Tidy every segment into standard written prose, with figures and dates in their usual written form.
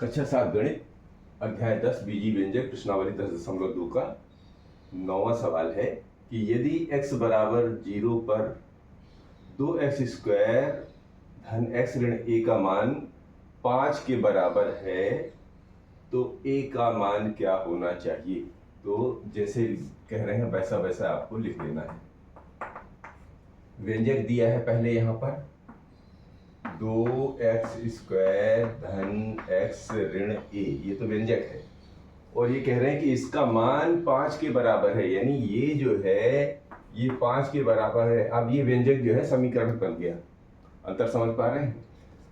कक्षा 7 गणित अध्याय 10 बीजी व्यंजक प्रश्नावली 10.2 का 9वां सवाल है कि यदि x बराबर 0 पर 2x² धन x ऋण a का मान 5 के बराबर है तो a का मान क्या होना चाहिए। तो जैसे कह रहे हैं वैसा वैसा आपको लिख देना है। व्यंजक दिया है पहले यहाँ पर 2x² धन x ऋण a, ये तो व्यंजक है और ये कह रहे हैं कि इसका मान 5 के बराबर है, यानी ये जो है ये 5 के बराबर है। अब ये व्यंजक जो है समीकरण बन गया। अंतर समझ पा रहे हैं?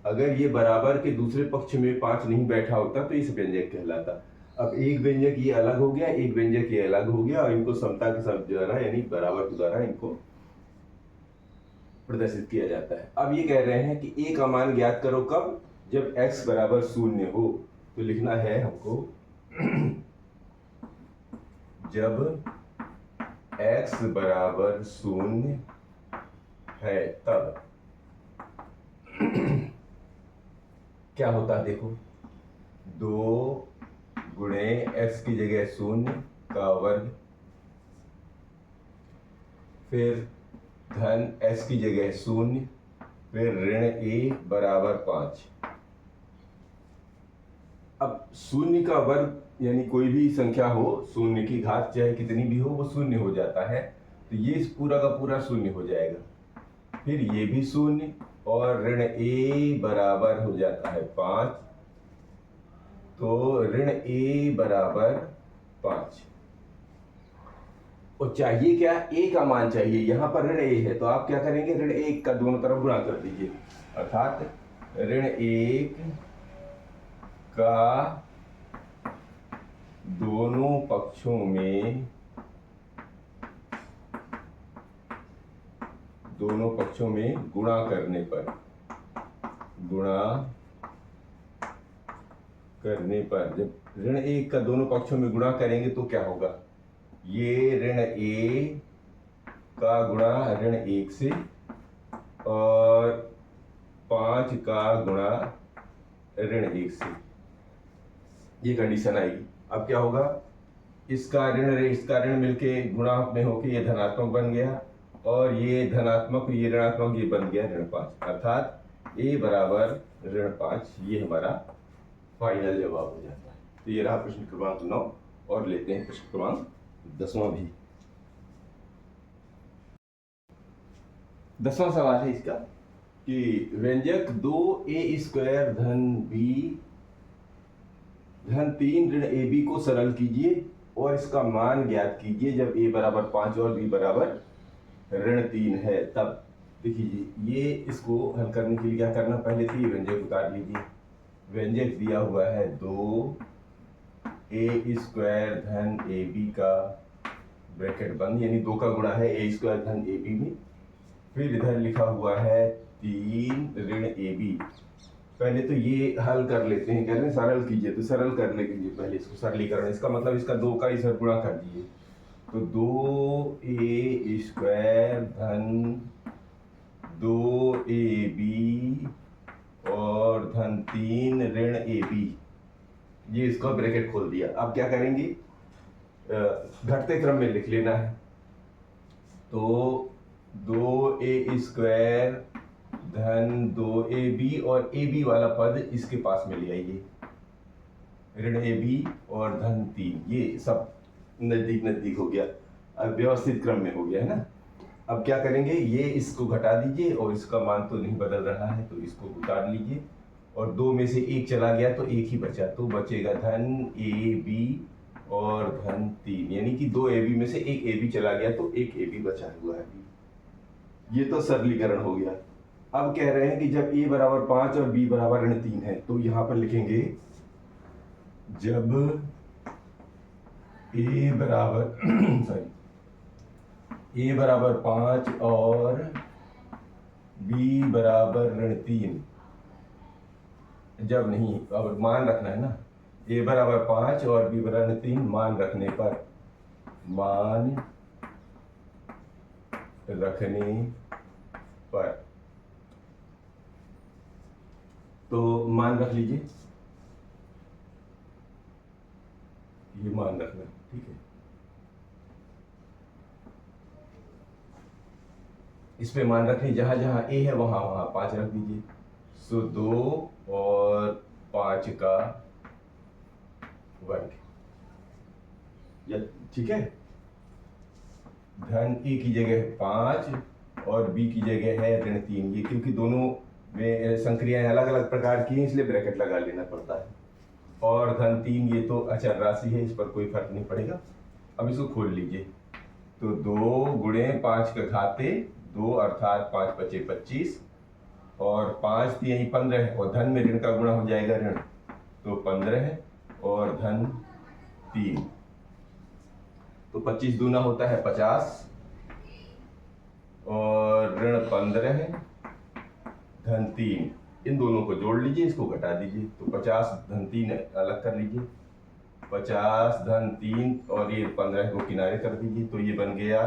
अगर ये बराबर के दूसरे पक्ष में 5 नहीं बैठा होता तो इस व्यंजक कहलाता। अब एक व्यंजक ये अलग हो गया, एक व्यंजक ये अलग हो गया और इनको समता के साथ द्वारा यानी बराबर के द्वारा इनको प्रदर्शित किया जाता है। अब ये कह रहे हैं कि a का मान ज्ञात करो कब, जब x बराबर 0 हो। तो लिखना है हमको जब x बराबर 0 है तब क्या होता है देखो, 2 गुणे x की जगह 0 का वर्ग, फिर धन s की जगह 0, फिर ऋण a बराबर 5। अब 0 का वर्ग यानी कोई भी संख्या हो, 0 की घात चाहे कितनी भी हो वो 0 हो जाता है, तो ये पूरा का पूरा 0 हो जाएगा। फिर ये भी 0 और ऋण a बराबर हो जाता है 5, तो ऋण a बराबर 5। और चाहिए क्या, a का मान चाहिए। यहां पर ऋण a है तो आप क्या करेंगे, ऋण 1 का दोनों तरफ गुणा कर दीजिए, अर्थात ऋण 1 का दोनों पक्षों में गुणा करने पर जब ऋण 1 का दोनों पक्षों में गुणा करेंगे तो क्या होगा, ये ऋण a का गुणा ऋण 1 से और 5 का गुणा ऋण 1 से, ये कंडीशन आएगी। अब क्या होगा, इसका ऋण मिलके गुणा में होके ये धनात्मक बन गया और ये धनात्मक ये ऋणात्मक ये बन गया ऋण 5, अर्थात a बराबर ऋण 5। ये हमारा फाइनल जवाब हो जाता है। तो ये रहा प्रश्न क्रमांक 9 और लेते हैं प्रश्न क्रमांक 10वां भी। 10वां सवाल है इसका कि व्यंजक 2a² धन b धन 3 ऋण ab को सरल कीजिए और इसका मान ज्ञात कीजिए जब a बराबर 5 और b बराबर ऋण 3 है तब। देखिए ये इसको हल करने के लिए क्या करना, पहले तो ये व्यंजक उतार लीजिए। व्यंजक दिया हुआ है 2a² धन ab का ब्रैकेट बंद, यानी 2 का गुणा है a² धन ab में, फिर इधर लिखा हुआ है 3 ऋण ab। पहले तो ये हल कर लेते हैं, कह रहे हैं सरल कीजिए, तो सरल करने के लिए पहले इसको सरलीकरण, इसका मतलब इसका 2 का इधर गुणा कर दीजिए, तो 2a² धन 2ab और धन 3 ऋण ab, ये इसका ब्रैकेट खोल दिया। अब क्या करेंगे, घटते क्रम में लिख लेना है, तो 2a² धन 2ab और ab वाला पद इसके पास में ले आइए, ऋण ab और धन 3, ये सब नजदीक नजदीक हो गया, अब व्यवस्थित क्रम में हो गया है ना। अब क्या करेंगे, ये इसको घटा दीजिए और इसका मान तो नहीं बदल रहा है तो इसको उतार लीजिए और 2 में से 1 चला गया तो 1 ही बचा, तो बचेगा धन ab और धन 3, यानी कि 2 ab में से 1 ab चला गया तो 1 ab बचा हुआ है। ये तो सरलीकरण हो गया। अब कह रहे हैं कि जब a बराबर 5 और b बराबर ऋण 3 है तो यहां पर लिखेंगे जब a बराबर a बराबर 5 और b बराबर ऋण 3, जब नहीं, अब मान रखना है ना, a बराबर 5 और b बराबर ऋण 3 मान रखने पर तो मान रख लीजिए, ये मान रखना, ठीक है। इस पे मान रखनी, जहां जहां ए है वहां वहां 5 रख दीजिए। सो 2 और 5 का वर्ग, ठीक है। धन ए की जगह 5 और बी की जगह है ऋण 3। ये क्योंकि दोनों में संक्रियाएं अलग अलग प्रकार की हैं, इसलिए ब्रैकेट लगा लेना पड़ता है। और धन 3 ये तो अचर राशि है, इस पर कोई फर्क नहीं पड़ेगा। अब इसको खोल लीजिए, तो 2 गुणे 5 का घाते 2 अर्थात 5 पचे 25 और 5 तो यही 15 है, और धन में ऋण का गुणा हो जाएगा ऋण, तो 15 है और धन 3, तो 25 दूना होता है 50 और ऋण 15 है, धन 3। इन दोनों को जोड़ लीजिए, इसको घटा दीजिए, तो 50 धन 3 अलग कर लीजिए, 50 धन 3 और ये 15 को किनारे कर दीजिए, तो ये बन गया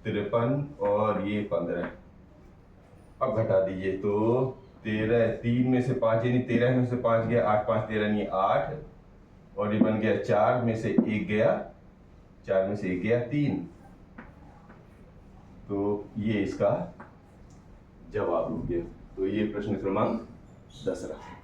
53 और ये 15। अब घटा दीजिए, तो 13, 3 में से 5 यानी 13 में से 5 गया, 8 5 13 नहीं 8, और ये बन गया 4 में से 1 गया, 4 में से 1 गया 3। तो ये इसका जवाब हो गया। तो ये प्रश्न क्रमांक 10 रहा।